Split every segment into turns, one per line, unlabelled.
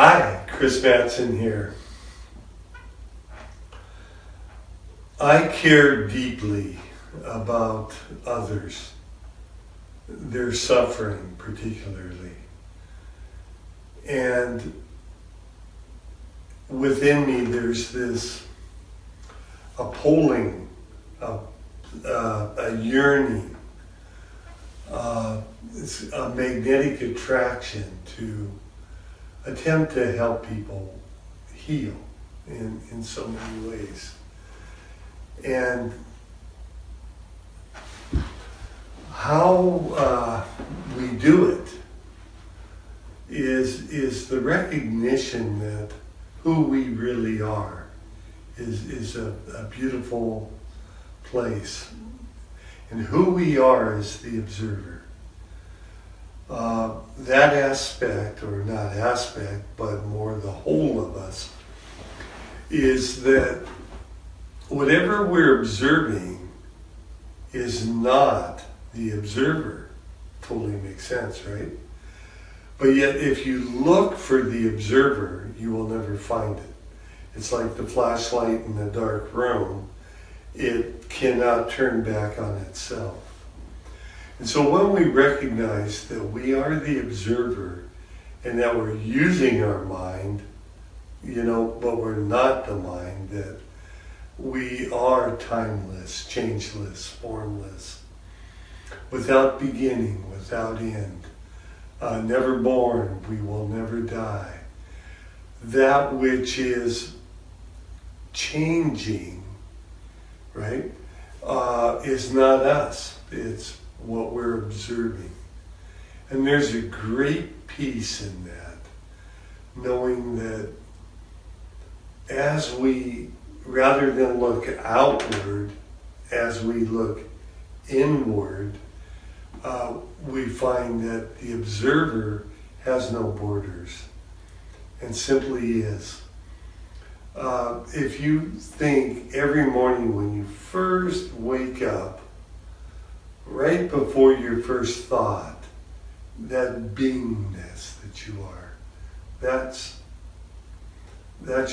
Hi, Chris Madsen here. I care deeply about others, their suffering particularly. And within me there's this a pulling, a yearning, it's a magnetic attraction to attempt to help people heal in so many ways. And how we do it is the recognition that who we really are is a beautiful place. And who we are is the observer. That aspect, or not aspect, but more the whole of us, is that whatever we're observing is not the observer. Totally makes sense, right? But yet if you look for the observer, you will never find it. It's like the flashlight in the dark room. It cannot turn back on itself. And so when we recognize that we are the observer and that we're using our mind, but we're not the mind, that we are timeless, changeless, formless, without beginning, without end, never born, we will never die. That which is changing, right, is not us. It's what we're observing. And there's a great peace in that, knowing that as we, rather than look outward, as we look inward, we find that the observer has no borders and simply is. If you think every morning when you first wake up, right before your first thought, that beingness that you are, that's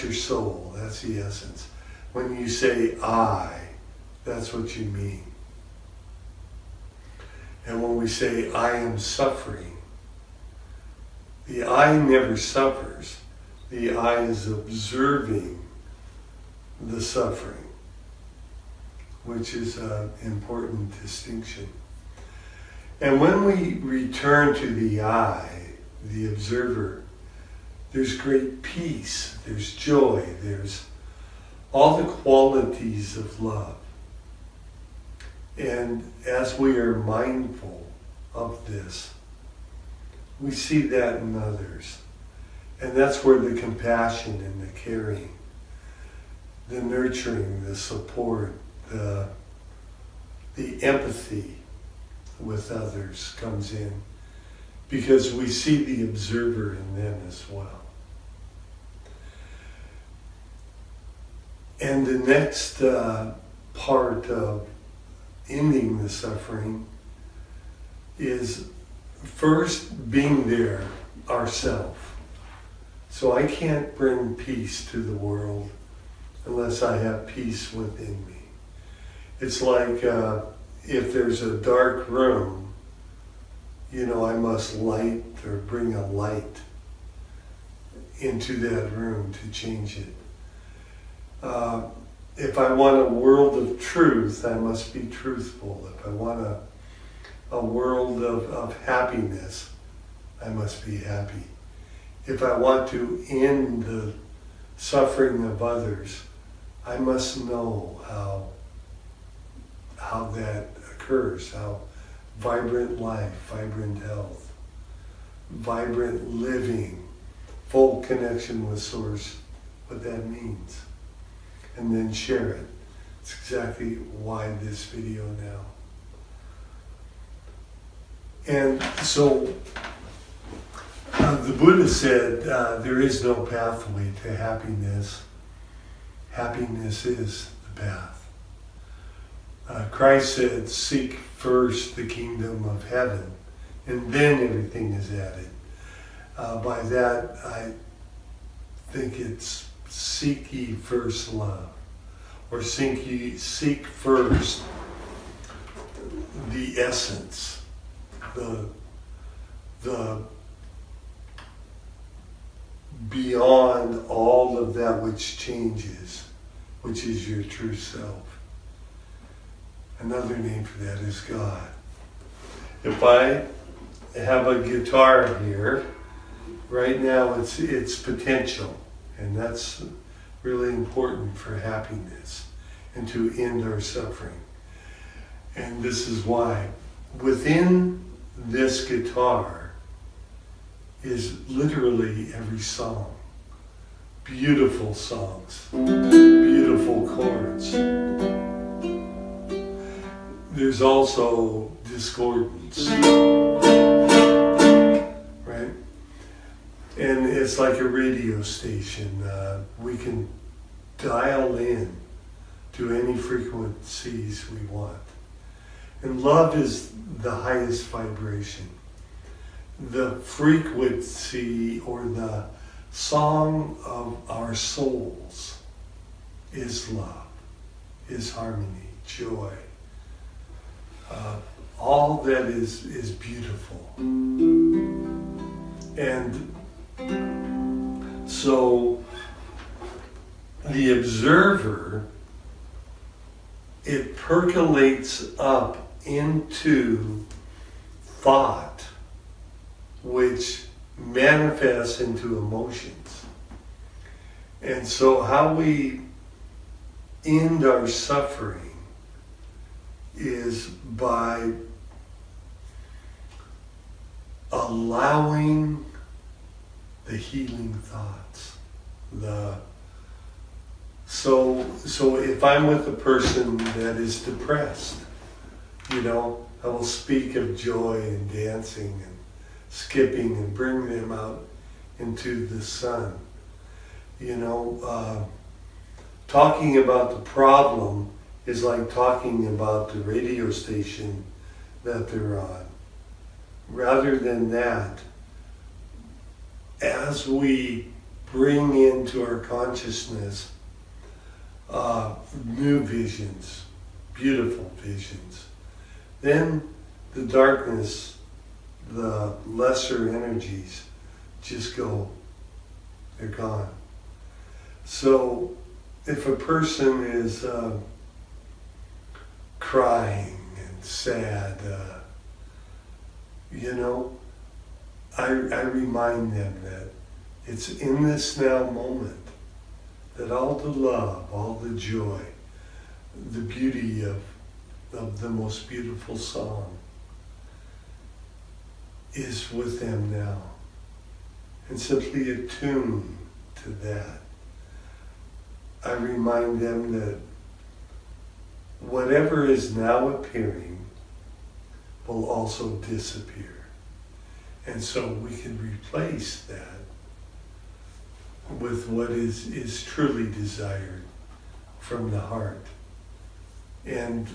your soul, that's the essence. When you say I, that's what you mean. And when we say I am suffering, the I never suffers. The I is observing the suffering, which is an important distinction. And when we return to the I, the observer, there's great peace, there's joy, there's all the qualities of love. And as we are mindful of this, we see that in others. And that's where the compassion and the caring, the nurturing, the support, the empathy with others comes in, because we see the observer in them as well. And the next part of ending the suffering is first being there ourselves. So I can't bring peace to the world unless I have peace within me. It's like if there's a dark room, I must light or bring a light into that room to change it. If I want a world of truth, I must be truthful. If I want a world of happiness, I must be happy. If I want to end the suffering of others, I must know how that occurs, how vibrant life, vibrant health, vibrant living, full connection with Source, what that means. And then share it. It's exactly why this video now. And so the Buddha said there is no pathway to happiness. Happiness is the path. Christ said, seek first the kingdom of heaven, and then everything is added. By that, think it's seek ye first love, or seek first the essence, the beyond all of that which changes, which is your true self. Another name for that is God. If I have a guitar here, right now it's potential, and that's really important for happiness and to end our suffering. And this is why within this guitar is literally every song. Beautiful songs, beautiful chords. There's also discordance, right? And it's like a radio station. We can dial in to any frequencies we want. And love is the highest vibration. The frequency or the song of our souls is love, is harmony, joy. All that is beautiful. And so the observer, it percolates up into thought, which manifests into emotions. And so how we end our suffering is by allowing the healing thoughts. So if I'm with a person that is depressed, I will speak of joy and dancing and skipping and bring them out into the sun. Talking about the problem is like talking about the radio station that they're on. Rather than that, as we bring into our consciousness new visions, beautiful visions, then the darkness, the lesser energies just go, they're gone. So if a person is crying and sad, I remind them that it's in this now moment that all the love, all the joy, the beauty of the most beautiful song is with them now. And simply attune to that. I remind them that whatever is now appearing will also disappear. And so we can replace that with what is truly desired from the heart. And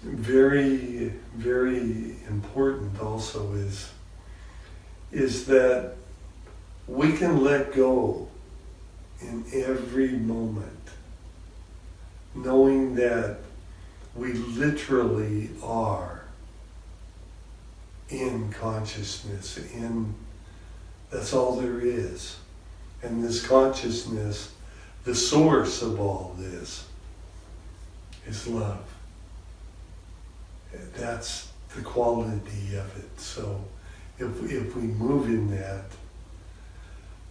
very, very important also is that we can let go in every moment, knowing that we literally are in consciousness, that's all there is. And this consciousness, the source of all this, is love. That's the quality of it. So if we move in that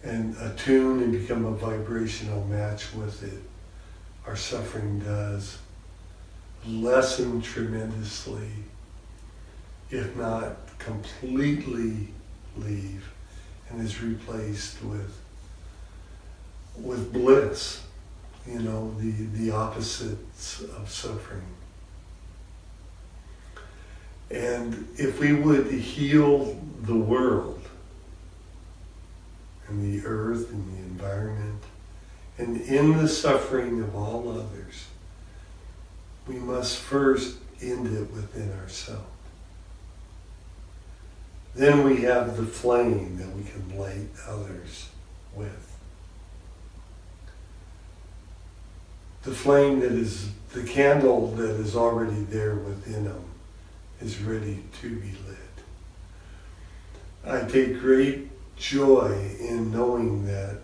and attune and become a vibrational match with it, our suffering does lessen tremendously, if not completely leave, and is replaced with bliss, the opposites of suffering. And if we would heal the world and the earth and the environment, and in the suffering of all others, we must first end it within ourselves. Then we have the flame that we can light others with. The flame that is, the candle that is already there within them is ready to be lit. I take great joy in knowing that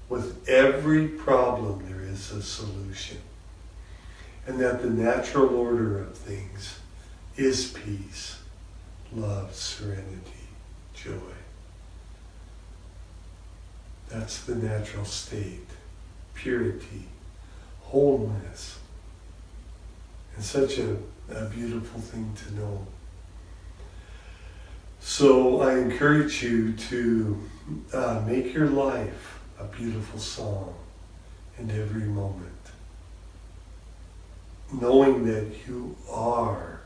with every problem there is a solution, and that the natural order of things is peace, love, serenity, joy. That's the natural state, purity, wholeness, and such a beautiful thing to know. So I encourage you to make your life a beautiful song in every moment, knowing that you are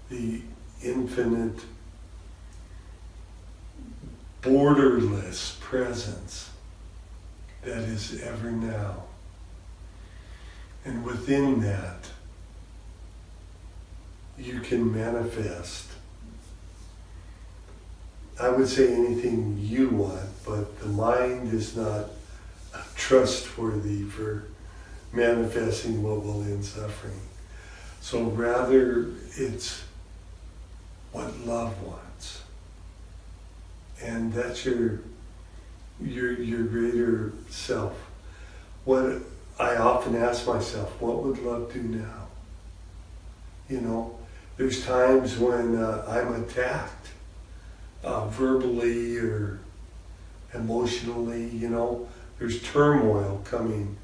the infinite, borderless presence that is ever now. And within that, you can manifest, I would say, anything you want, but the mind is not trustworthy for manifesting what will end suffering. So rather, it's what love wants. And that's your greater self. What I often ask myself, what would love do now? You know, there's times when I'm attacked, verbally or emotionally, you know, there's turmoil coming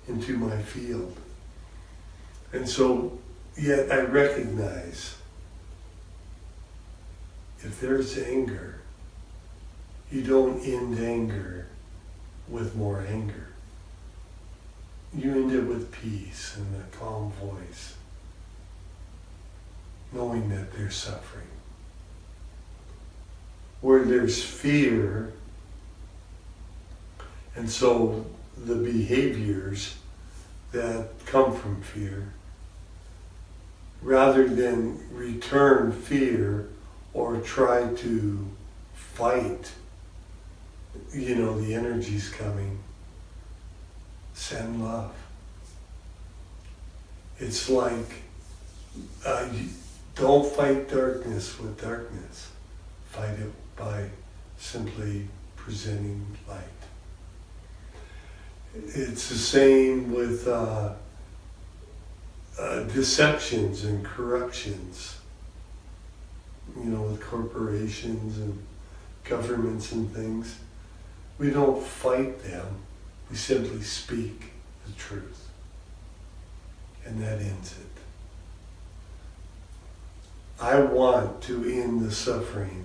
into my field. And so, yet I recognize if there's anger, you don't end anger with more anger. You end it with peace and a calm voice, knowing that there's suffering. Where there's fear, and so the behaviors that come from fear, rather than return fear or try to fight, you know, the energy's coming, send love. It's like, don't fight darkness with darkness. Fight it by simply presenting light. It's the same with deceptions and corruptions, you know, with corporations and governments and things. We don't fight them, we simply speak the truth. And that ends it. I want to end the suffering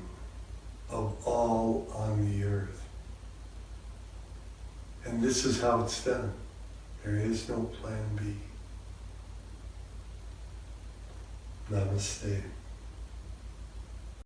of all on the earth. And this is how it's done. There is no plan B. Namaste.